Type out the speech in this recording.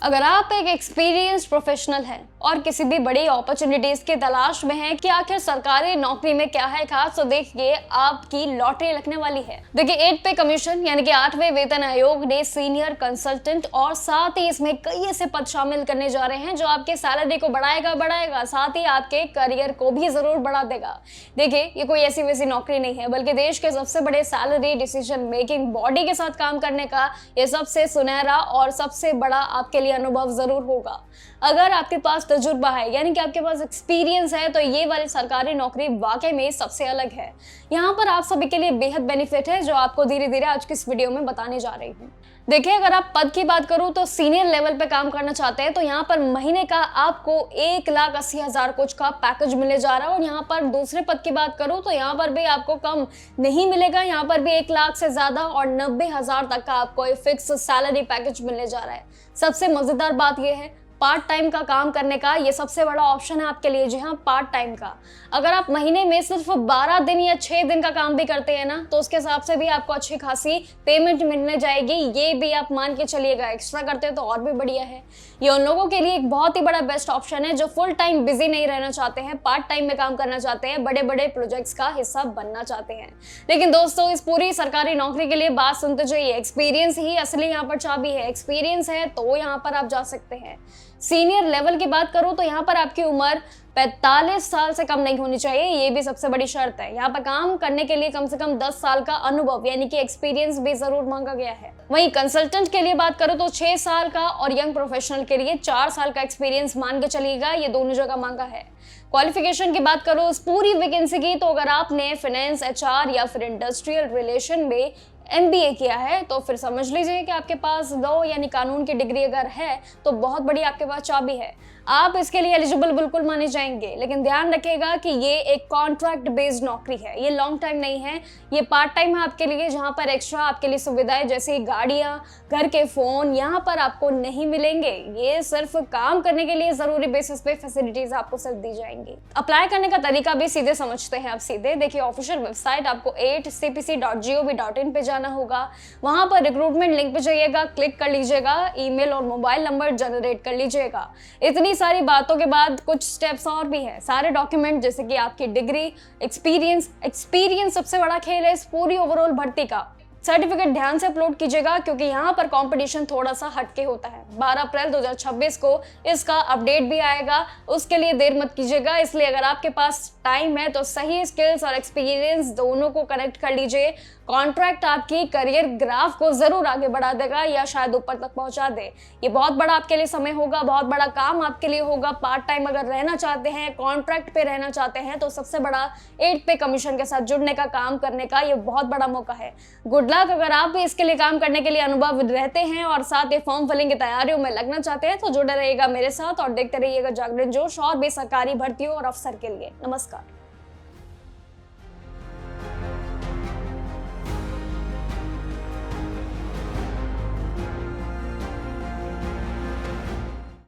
अगर आप एक एक्सपीरियंस्ड प्रोफेशनल हैं और किसी भी बड़ी अपॉर्चुनिटीज की तलाश में हैं कि आखिर सरकारी नौकरी में क्या है खास, तो देखिए आपकी लॉटरी लगने वाली है। देखिए 8 पे कमीशन यानी कि 8वें वेतन आयोग ने सीनियर कंसल्टेंट और साथ ही इसमें कई ऐसे पद शामिल करने जा रहे हैं जो आपके सैलरी को बढ़ाएगा, साथ ही आपके करियर को भी जरूर बढ़ा देगा। देखिए ये कोई ऐसी वैसी नौकरी नहीं है, बल्कि देश के सबसे बड़े सैलरी डिसीजन मेकिंग बॉडी के साथ काम करने का ये सबसे सुनहरा और सबसे बड़ा आपके लिए अनुभव जरूर होगा। अगर आपके पास तजुर्बा है यानी कि आपके पास एक्सपीरियंस है, तो ये वाली सरकारी नौकरी वाकई में सबसे अलग है। यहाँ पर आप सभी के लिए बेहद बेनिफिट है जो आपको धीरे धीरे आज की इस वीडियो में बताने जा रही हूँ। देखिए अगर आप पद की बात करूं तो सीनियर लेवल पे काम करना चाहते हैं तो यहाँ पर महीने का आपको 1,80,000 कुछ का पैकेज मिलने जा रहा है। और यहाँ पर दूसरे पद की बात करूं तो यहाँ पर भी आपको कम नहीं मिलेगा, यहाँ पर भी 1 लाख से ज्यादा और 90,000 तक का आपको एक फिक्स सैलरी पैकेज मिलने जा रहा है। सबसे मजेदार बात यह है पार्ट टाइम का काम करने का, ये सबसे बड़ा ऑप्शन है आपके लिए। जी हाँ, पार्ट टाइम का। अगर आप महीने में सिर्फ 12 दिन या 6 दिन का काम भी करते हैं ना, तो उसके हिसाब से भी आपको अच्छी खासी पेमेंट मिलने जाएगी। ये भी आप मान के चलिएगा, एक्स्ट्रा करते हैं तो और भी बढ़िया है। ये उन लोगों के लिए एक बहुत ही बड़ा बेस्ट ऑप्शन है जो फुल टाइम बिजी नहीं रहना चाहते हैं, पार्ट टाइम में काम करना चाहते हैं, बड़े बड़े प्रोजेक्ट्स का हिस्सा बनना चाहते हैं। लेकिन दोस्तों इस पूरी सरकारी नौकरी के लिए बात सुनते जाइए, एक्सपीरियंस ही असली यहाँ पर चाबी है। एक्सपीरियंस है तो यहाँ पर आप जा सकते हैं। सीनियर लेवल की बात करूं तो यहाँ पर आपकी उम्र 45 साल से कम नहीं होनी चाहिए, ये भी सबसे बड़ी शर्त है। यहाँ पर काम करने के लिए कम से कम 10 साल का अनुभव यानी कि एक्सपीरियंस भी जरूर मांगा गया है। वहीं कंसल्टेंट के लिए बात करूं तो 6 साल का और यंग प्रोफेशनल के लिए 4 साल का एक्सपीरियंस मान के चलिएगा, ये दोनों जगह मांगा है। क्वालिफिकेशन की बात करो इस पूरी वैकेंसी की, तो अगर आपने फाइनेंस, HR या फिर इंडस्ट्रियल रिलेशन में MBA किया है तो फिर समझ लीजिए कि आपके पास लॉ यानी कानून की डिग्री अगर है तो बहुत बड़ी आपके पास चाबी है, आप इसके लिए एलिजिबल बिल्कुल माने जाएंगे। लेकिन ध्यान रखिएगा कि ये एक कॉन्ट्रैक्ट बेस्ड नौकरी है, ये लॉन्ग टाइम नहीं है, ये पार्ट टाइम है आपके लिए, जहाँ पर एक्स्ट्रा आपके लिए सुविधाएं जैसे गाड़ियाँ, घर के फोन यहाँ पर आपको नहीं मिलेंगे। ये सिर्फ काम करने के लिए जरूरी बेसिस पे फैसिलिटीज आपको सिर्फ दी जाएंगी। अप्लाई करने का तरीका भी सीधे समझते हैं आप सीधे। देखिए ऑफिशियल वेबसाइट आपको 8cpc.gov.in पे जाना होगा, वहां पर रिक्रूटमेंट लिंक पे जाइएगा, क्लिक कर लीजिएगा, ईमेल और मोबाइल नंबर जनरेट कर लीजिएगा। इतनी सारी बातों के बाद कुछ स्टेप्स और भी है। सारे डॉक्यूमेंट जैसे कि आपकी डिग्री, एक्सपीरियंस सबसे बड़ा खेल है इस पूरी ओवरऑल भर्ती का। सर्टिफिकेट ध्यान से अपलोड कीजिएगा क्योंकि यहाँ पर कंपटीशन थोड़ा सा हटके होता है। 12 अप्रैल 2026 को इसका अपडेट भी आएगा, उसके लिए देर मत कीजिएगा। इसलिए अगर आपके पास टाइम है तो सही स्किल्स और एक्सपीरियंस दोनों को कनेक्ट कर लीजिए। कॉन्ट्रैक्ट आपकी करियर ग्राफ को जरूर आगे बढ़ा देगा या शायद ऊपर तक पहुंचा दे। ये बहुत बड़ा आपके लिए समय होगा, बहुत बड़ा काम आपके लिए होगा। पार्ट टाइम अगर रहना चाहते हैं, कॉन्ट्रैक्ट पे रहना चाहते हैं, तो सबसे बड़ा 8 पे कमीशन के साथ जुड़ने का, काम करने का ये बहुत बड़ा मौका है। Good luck. अगर आप भी इसके लिए काम करने के लिए अनुभव रहते हैं और साथ ही फॉर्म फिलिंग की तैयारियों में लगना चाहते हैं तो जुड़े रहिएगा मेरे साथ और देखते रहिएगा जागरण जोश और भी सरकारी भर्तियों और अफसर के लिए। नमस्कार।